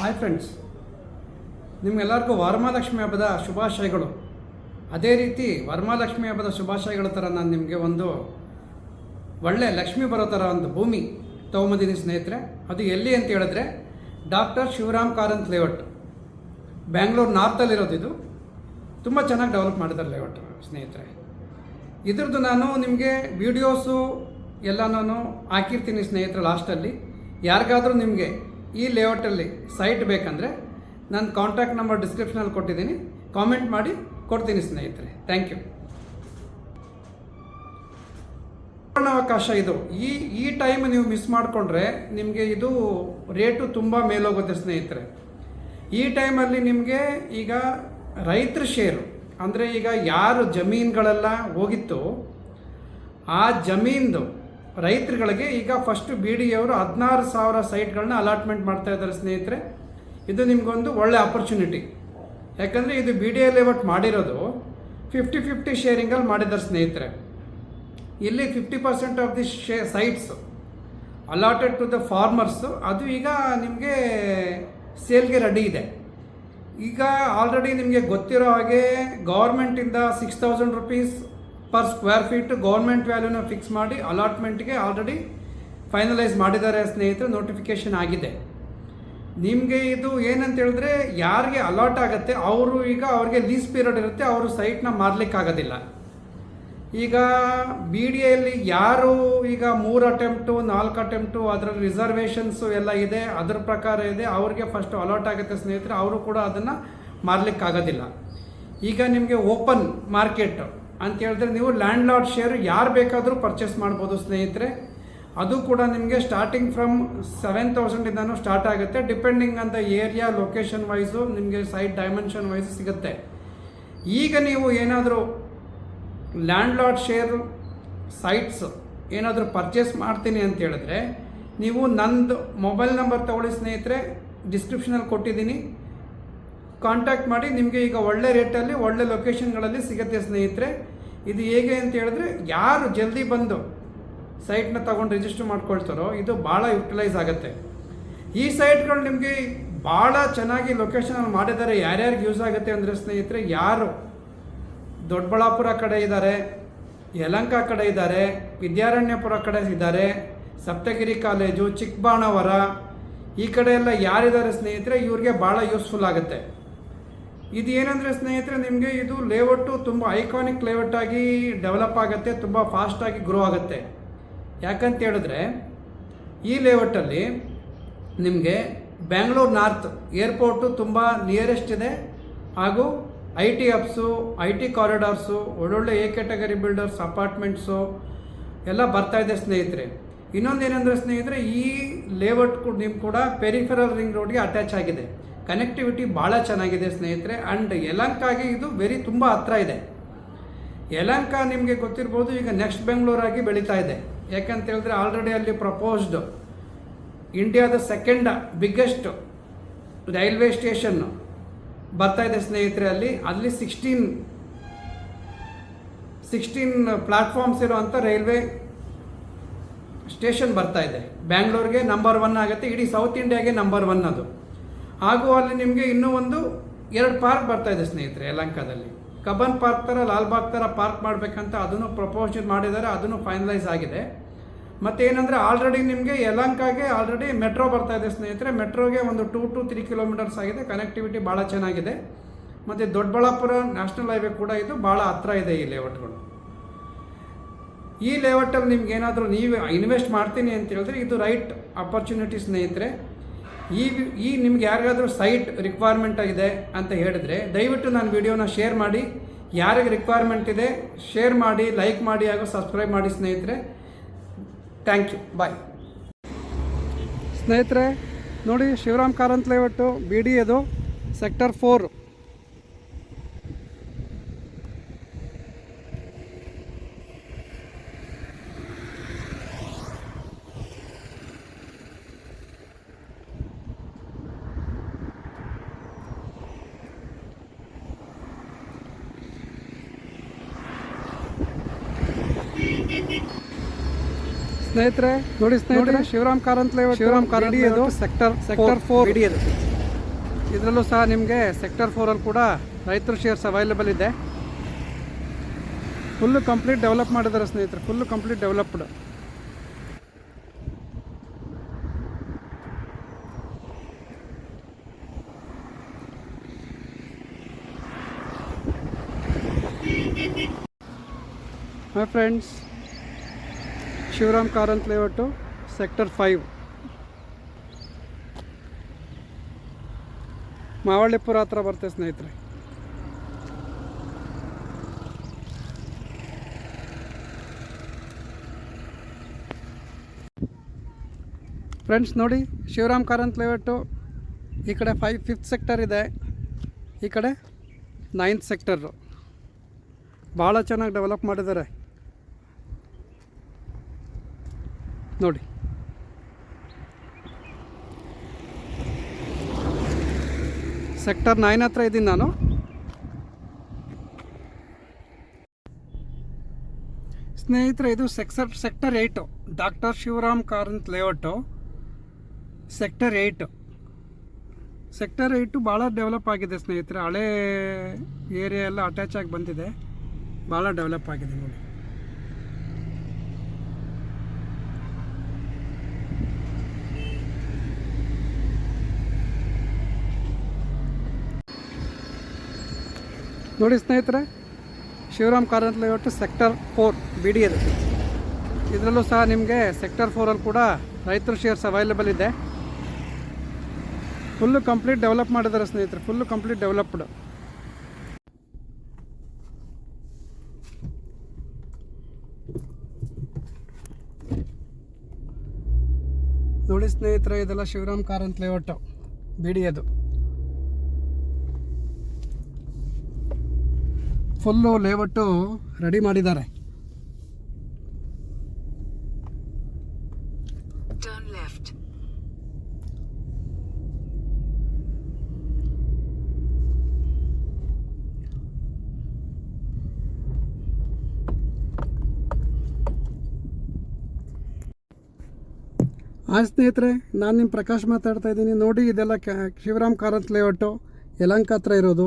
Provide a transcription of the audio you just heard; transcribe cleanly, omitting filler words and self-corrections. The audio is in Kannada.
ಹಾಯ್ ಫ್ರೆಂಡ್ಸ್, ನಿಮ್ಗೆಲ್ಲರಿಗೂ ವರಮಹಾಲಕ್ಷ್ಮಿ ಹಬ್ಬದ ಶುಭಾಶಯಗಳು. ಅದೇ ರೀತಿ ವರಮಹಾಲಕ್ಷ್ಮಿ ಹಬ್ಬದ ಶುಭಾಶಯಗಳ ಥರ ನಾನು ನಿಮಗೆ ಒಂದು ಒಳ್ಳೆ ಲಕ್ಷ್ಮಿ ಬರೋ ಥರ ಒಂದು ಭೂಮಿ ತೊಗೊಂಬಂದಿದ್ದೀನಿ ಸ್ನೇಹಿತರೆ. ಅದು ಎಲ್ಲಿ ಅಂತ ಹೇಳಿದ್ರೆ ಡಾಕ್ಟರ್ ಶಿವರಾಮ್ ಕಾರಂತ್ ಲೇಔಟ್, ಬ್ಯಾಂಗ್ಳೂರು ನಾರ್ತಲ್ಲಿರೋದು. ಇದು ತುಂಬ ಚೆನ್ನಾಗಿ ಡೆವಲಪ್ ಮಾಡಿದ್ದಾರೆ ಲೇಔಟ್ ಸ್ನೇಹಿತರೆ. ಇದ್ರದ್ದು ನಾನು ನಿಮಗೆ ವೀಡಿಯೋಸು ಎಲ್ಲ ನಾನು ಹಾಕಿರ್ತೀನಿ ಸ್ನೇಹಿತರೆ ಲಾಸ್ಟಲ್ಲಿ. ಯಾರಿಗಾದರೂ ನಿಮಗೆ ಈ ಲೇಔಟಲ್ಲಿ ಸೈಟ್ ಬೇಕಂದರೆ ನನ್ನ ಕಾಂಟ್ಯಾಕ್ಟ್ ನಂಬರ್ ಡಿಸ್ಕ್ರಿಪ್ಷನಲ್ಲಿ ಕೊಟ್ಟಿದ್ದೀನಿ, ಕಾಮೆಂಟ್ ಮಾಡಿ ಕೊಡ್ತೀನಿ ಸ್ನೇಹಿತರೆ. Thank you. ಅವಕಾಶ ಇದು. ಈ ಟೈಮ್ ನೀವು ಮಿಸ್ ಮಾಡಿಕೊಂಡ್ರೆ ನಿಮಗೆ ಇದು ರೇಟು ತುಂಬ ಮೇಲೋಗುತ್ತೆ ಸ್ನೇಹಿತರೆ. ಈ ಟೈಮಲ್ಲಿ ನಿಮಗೆ ಈಗ ರೈತರ ಶೇರು ಅಂದರೆ ಈಗ ಯಾರು ಜಮೀನುಗಳೆಲ್ಲ ಹೋಗಿತ್ತು ಆ ಜಮೀನ್ದು ರೈತರುಗಳಿಗೆ ಈಗ ಫಸ್ಟು ಬಿ ಡಿ ಅವರು 16,000 ಸೈಟ್ಗಳನ್ನ ಅಲಾಟ್ಮೆಂಟ್ ಮಾಡ್ತಾ ಇದ್ದಾರೆ ಸ್ನೇಹಿತರೆ. ಇದು ನಿಮಗೊಂದು ಒಳ್ಳೆ ಆಪರ್ಚುನಿಟಿ. ಯಾಕಂದರೆ ಇದು ಬಿ ಡಿ ಎ ಲೇಔಟ್ ಮಾಡಿರೋದು 50-50 ಶೇರಿಂಗಲ್ಲಿ ಮಾಡಿದ್ದಾರೆ ಸ್ನೇಹಿತರೆ. ಇಲ್ಲಿ 50% of the sites allotted to the farmers ಅದು ಈಗ ನಿಮಗೆ ಸೇಲ್ಗೆ ರೆಡಿ ಇದೆ. ಈಗ ಆಲ್ರೆಡಿ ನಿಮಗೆ ಗೊತ್ತಿರೋ ಹಾಗೆ ಗೌರ್ಮೆಂಟಿಂದ 6,000 rupees per square feet government ವ್ಯಾಲ್ಯೂನ ಫಿಕ್ಸ್ ಮಾಡಿ ಅಲಾಟ್ಮೆಂಟ್ಗೆ ಆಲ್ರೆಡಿ ಫೈನಲೈಸ್ ಮಾಡಿದ್ದಾರೆ ಸ್ನೇಹಿತರೆ. ನೋಟಿಫಿಕೇಷನ್ ಆಗಿದೆ. ನಿಮಗೆ ಇದು ಏನಂತ ಹೇಳಿದ್ರೆ ಯಾರಿಗೆ ಅಲಾಟ್ ಆಗುತ್ತೆ ಅವರು ಈಗ ಅವ್ರಿಗೆ ಲೀಸ್ ಪೀರಿಯಡ್ ಇರುತ್ತೆ, ಅವರು ಸೈಟ್ನ ಮಾರಲಿಕ್ಕಾಗೋದಿಲ್ಲ. ಈಗ ಬಿ ಡಿ ಎಲ್ಲಿ ಯಾರು ಈಗ 3 ಅಟೆಂಪ್ಟು 4 ಅಟೆಂಪ್ಟು ಅದರಲ್ಲಿ ರಿಸರ್ವೇಷನ್ಸು ಎಲ್ಲ ಇದೆ, ಅದರ ಪ್ರಕಾರ ಇದೆ, ಅವ್ರಿಗೆ ಫಸ್ಟ್ ಅಲಾಟ್ ಆಗುತ್ತೆ ಸ್ನೇಹಿತರೆ. ಅವರು ಕೂಡ ಅದನ್ನು ಮಾರಲಿಕ್ಕಾಗೋದಿಲ್ಲ. ಈಗ ನಿಮಗೆ ಓಪನ್ ಮಾರ್ಕೆಟ್ ಅಂತ ಹೇಳಿದ್ರೆ ನೀವು ಲ್ಯಾಂಡ್ ಲಾರ್ಡ್ ಶೇರ್ ಯಾರು ಬೇಕಾದರೂ ಪರ್ಚೇಸ್ ಮಾಡ್ಬೋದು ಸ್ನೇಹಿತರೆ. ಅದು ಕೂಡ ನಿಮಗೆ ಸ್ಟಾರ್ಟಿಂಗ್ ಫ್ರಮ್ 7,000ಇಂದನೂ ಸ್ಟಾರ್ಟ್ ಆಗುತ್ತೆ. Depending on the area location wise ನಿಮಗೆ ಸೈಟ್ ಡೈಮೆನ್ಷನ್ ವೈಸು ಸಿಗುತ್ತೆ. ಈಗ ನೀವು ಏನಾದರೂ ಲ್ಯಾಂಡ್ ಲಾರ್ಡ್ ಶೇರು ಸೈಟ್ಸ್ ಏನಾದರೂ ಪರ್ಚೇಸ್ ಮಾಡ್ತೀನಿ ಅಂತ ಹೇಳಿದ್ರೆ ನೀವು ನಂದು ಮೊಬೈಲ್ ನಂಬರ್ ತೊಗೊಳ್ಳಿ ಸ್ನೇಹಿತರೆ, ಡಿಸ್ಕ್ರಿಪ್ಷನಲ್ಲಿ ಕೊಟ್ಟಿದ್ದೀನಿ, ಕಾಂಟ್ಯಾಕ್ಟ್ ಮಾಡಿ. ನಿಮಗೆ ಈಗ ಒಳ್ಳೆ ರೇಟಲ್ಲಿ ಒಳ್ಳೆ ಲೊಕೇಶನ್ಗಳಲ್ಲಿ ಸಿಗುತ್ತೆ ಸ್ನೇಹಿತರೆ. ಇದು ಹೇಗೆ ಅಂತ ಹೇಳಿದ್ರೆ ಯಾರು ಜಲ್ದಿ ಬಂದು ಸೈಟ್ನ ತಗೊಂಡು ರಿಜಿಸ್ಟರ್ ಮಾಡ್ಕೊಳ್ತಾರೋ ಇದು ಭಾಳ ಯುಟಿಲೈಸ್ ಆಗುತ್ತೆ. ಈ ಸೈಟ್ಗಳು ನಿಮಗೆ ಭಾಳ ಚೆನ್ನಾಗಿ ಲೊಕೇಶನಲ್ಲಿ ಮಾಡಿದ್ದಾರೆ. ಯಾರ್ಯಾರಿಗೆ ಯೂಸ್ ಆಗುತ್ತೆ ಅಂದರೆ ಸ್ನೇಹಿತರೆ, ಯಾರು ದೊಡ್ಡಬಳ್ಳಾಪುರ ಕಡೆ ಇದ್ದಾರೆ, ಯಲಹಂಕ ಕಡೆ ಇದ್ದಾರೆ, ವಿದ್ಯಾರಣ್ಯಪುರ ಕಡೆ ಇದ್ದಾರೆ, ಸಪ್ತಗಿರಿ ಕಾಲೇಜು, ಚಿಕ್ಕಬಾಣವರ ಈ ಕಡೆ ಎಲ್ಲ ಯಾರಿದ್ದಾರೆ ಸ್ನೇಹಿತರೆ ಇವ್ರಿಗೆ ಭಾಳ ಯೂಸ್ಫುಲ್ ಆಗುತ್ತೆ. ಇದು ಏನಂದರೆ ಸ್ನೇಹಿತರೆ ನಿಮಗೆ ಇದು ಲೇಔಟು ತುಂಬ ಐಕಾನಿಕ್ ಲೇಔಟ್ ಆಗಿ ಡೆವಲಪ್ ಆಗುತ್ತೆ, ತುಂಬ ಫಾಸ್ಟಾಗಿ ಗ್ರೋ ಆಗುತ್ತೆ. ಯಾಕಂತ ಹೇಳಿದ್ರೆ ಈ ಲೇಔಟಲ್ಲಿ ನಿಮಗೆ ಬ್ಯಾಂಗ್ಳೂರು ನಾರ್ತ್ ಏರ್ಪೋರ್ಟು ತುಂಬ ನಿಯರೆಸ್ಟ್ ಇದೆ. ಹಾಗೂ I T hubs, I T corridors, ಒಳ್ಳೊಳ್ಳೆ ಎ ಕ್ಯಾಟಗರಿ ಬಿಲ್ಡರ್ಸ್ ಅಪಾರ್ಟ್ಮೆಂಟ್ಸು ಎಲ್ಲ ಬರ್ತಾಯಿದೆ ಸ್ನೇಹಿತರೆ. ಇನ್ನೊಂದೇನೆಂದರೆ ಸ್ನೇಹಿತರೆ ಈ ಲೇಔಟ್ ನಿಮ್ಗೆ ಕೂಡ ಪೆರಿಫೆರಲ್ ರಿಂಗ್ ರೋಡ್ಗೆ ಅಟ್ಯಾಚ್ ಆಗಿದೆ. ಕನೆಕ್ಟಿವಿಟಿ ಭಾಳ ಚೆನ್ನಾಗಿದೆ ಸ್ನೇಹಿತರೆ. ಆ್ಯಂಡ್ ಯಲಹಂಕಾಗೆ ಇದು ತುಂಬ ಹತ್ರ ಇದೆ. ಯಲಹಂಕ ನಿಮಗೆ ಗೊತ್ತಿರ್ಬೋದು ಈಗ ನೆಕ್ಸ್ಟ್ ಬೆಂಗಳೂರಾಗಿ ಬೆಳೀತಾ ಇದೆ. ಯಾಕಂತ ಹೇಳಿದ್ರೆ ಆಲ್ರೆಡಿ ಅಲ್ಲಿ ಪ್ರಪೋಸ್ಡ್ ಇಂಡಿಯಾದ 2nd ಬಿಗ್ಗೆಸ್ಟ್ ರೈಲ್ವೆ ಸ್ಟೇಷನ್ನು ಬರ್ತಾ ಇದೆ ಸ್ನೇಹಿತರೆ. ಅಲ್ಲಿ 16 ಪ್ಲಾಟ್ಫಾರ್ಮ್ಸ್ ಇರುವಂಥ ರೈಲ್ವೆ ಸ್ಟೇಷನ್ ಬರ್ತಾ ಇದೆ. ಬ್ಯಾಂಗ್ಳೂರಿಗೆ ನಂಬರ್ 1 ಆಗುತ್ತೆ, ಇಡೀ ಸೌತ್ ಇಂಡಿಯಾಗೆ ನಂಬರ್ 1 ಅದು. ಹಾಗೂ ಅಲ್ಲಿ ನಿಮಗೆ ಇನ್ನೂ 2 ಪಾರ್ಕ್ ಬರ್ತಾ ಇದೆ ಸ್ನೇಹಿತರೆ ಯಲಹಂಕದಲ್ಲಿ. ಕಬ್ಬನ್ ಪಾರ್ಕ್ ಥರ, ಲಾಲ್ಬಾಗ್ ಥರ ಪಾರ್ಕ್ ಮಾಡಬೇಕಂತ ಅದನ್ನು ಪ್ರಪೋಸಲ್ ಮಾಡಿದ್ದಾರೆ, ಅದನ್ನು ಫೈನಲೈಸ್ ಆಗಿದೆ. ಮತ್ತು ಏನಂದರೆ ಆಲ್ರೆಡಿ ನಿಮಗೆ ಯಲಹಂಕಾಗೆ ಆಲ್ರೆಡಿ ಮೆಟ್ರೋ ಬರ್ತಾ ಇದೆ ಸ್ನೇಹಿತರೆ. ಮೆಟ್ರೋಗೆ 2 to 3 ಕಿಲೋಮೀಟರ್ಸ್ ಆಗಿದೆ. ಕನೆಕ್ಟಿವಿಟಿ ಭಾಳ ಚೆನ್ನಾಗಿದೆ. ಮತ್ತು ದೊಡ್ಡಬಳ್ಳಾಪುರ ನ್ಯಾಷನಲ್ ಹೈವೇ ಕೂಡ ಇದು ಭಾಳ ಹತ್ರ ಇದೆ ಈ ಲೇಔಟ್ಗಳು. ಈ ಲೇಔಟಲ್ಲಿ ನಿಮ್ಗೆ ಏನಾದರೂ ನೀವು ಇನ್ವೆಸ್ಟ್ ಮಾಡ್ತೀನಿ ಅಂತ ಹೇಳಿದ್ರೆ ಇದು ರೈಟ್ ಆಪರ್ಚುನಿಟಿ ಸ್ನೇಹಿತರೆ. ಈ ನಿಮ್ಗೆ ಯಾರಿಗಾದರೂ ಸೈಟ್ ರಿಕ್ವೈರ್ಮೆಂಟ್ ಇದೆ ಅಂತ ಹೇಳಿದ್ರೆ ದಯವಿಟ್ಟು ನನ್ನ ವಿಡಿಯೋನ ಶೇರ್ ಮಾಡಿ. ಯಾರಿಗೆ ರಿಕ್ವೈರ್ಮೆಂಟ್ ಇದೆ ಶೇರ್ ಮಾಡಿ, ಲೈಕ್ ಮಾಡಿ ಹಾಗೂ ಸಬ್ಸ್ಕ್ರೈಬ್ ಮಾಡಿ ಸ್ನೇಹಿತರೆ. ಥ್ಯಾಂಕ್ ಯು, ಬಾಯ್ ಸ್ನೇಹಿತರೆ. ನೋಡಿ Shivaram Karanth layout B D ಅದು ಸೆಕ್ಟರ್ 4. ಸ್ನೇಹಿತರೆ ನೋಡಿ ಸ್ನೇಹಿತರೆ ಶಿವರಾಮ್ ಕಾರಂತ್ ಲೇಔಟ್, ಶಿವರಾಮ್ ಕಾರಂತ್ ಅದು ಸೆಕ್ಟರ್ 4 ಅದು. ಇದರಲ್ಲೂ ಸಹ ನಿಮಗೆ ಸೆಕ್ಟರ್ 4ಅಲ್ಲಿ ಕೂಡ ರೈತರ ಶೇರ್ಸ್ ಅವೈಲೇಬಲ್ ಇದೆ. ಫುಲ್ಲು ಕಂಪ್ಲೀಟ್ ಡೆವಲಪ್ ಮಾಡಿದ್ದಾರೆ ಸ್ನೇಹಿತರೆ, full complete developed. My friends, Shivaram Karanth layout sector 5, ಮಾವಳ್ಳಿಪುರ ಹತ್ರ ಬರ್ತೇವೆ ಸ್ನೇಹಿತರೆ. ಫ್ರೆಂಡ್ಸ್ ನೋಡಿ, ಶಿವರಾಮ್ ಕಾರಂತ್ ಲೇಔಟು ಈ ಕಡೆ 5th ಸೆಕ್ಟರ್ ಇದೆ, ಈ ಕಡೆ 9th ಸೆಕ್ಟರು. ಭಾಳ ಚೆನ್ನಾಗಿ ಡೆವಲಪ್ ಮಾಡಿದ್ದಾರೆ ನೋಡಿ. ಸೆಕ್ಟರ್ 9 ಹತ್ರ ಇದ್ದೀನಿ ನಾನು. ಸ್ನೇಹಿತರೆ, ಇದು sector 8, doctor Shivaram Karanth layout sector 8. Sector 8 ಭಾಳ ಡೆವಲಪ್ ಆಗಿದೆ ಸ್ನೇಹಿತರೆ. ಹಳೇ ಏರಿಯಾ ಎಲ್ಲ ಅಟ್ಯಾಚ್ ಆಗಿ ಬಂದಿದೆ, ಭಾಳ ಡೆವಲಪ್ ಆಗಿದೆ ನೋಡಿ. ನೋಡಿ ಸ್ನೇಹಿತರೆ, Shivaram Karanth layout sector 4 BD ಇದೆ. ಇದರಲ್ಲೂ ಸಹ ನಿಮಗೆ ಸೆಕ್ಟರ್ 4ಅಲ್ಲಿ ಕೂಡ ರೈತರ ಶೇರ್ಸ್ ಅವೈಲೇಬಲ್ ಇದೆ. ಫುಲ್ಲು ಕಂಪ್ಲೀಟ್ ಡೆವಲಪ್ ಮಾಡಿದ್ದಾರೆ ಸ್ನೇಹಿತರೆ, ಫುಲ್ಲು ಕಂಪ್ಲೀಟ್ ಡೆವಲಪ್ಡ್. ನೋಡಿ ಸ್ನೇಹಿತರೆ, ಇದೆಲ್ಲ ಶಿವರಾಮ್ ಕಾರಂತ್ ಲೇಔಟು BD ಅದು. ಫುಲ್ಲು ಲೇಔಟು ರೆಡಿ ಮಾಡಿದ್ದಾರೆ. ಸ್ನೇಹಿತರೆ, ನಾನು ನಿಮ್ಮ ಪ್ರಕಾಶ್ ಮಾತಾಡ್ತಾ ಇದ್ದೀನಿ. ನೋಡಿ, ಇದೆಲ್ಲ ಶಿವರಾಮ್ ಕಾರಂತ್ ಲೇಔಟು ಯಲಹಂಕ ಹತ್ರ ಇರೋದು.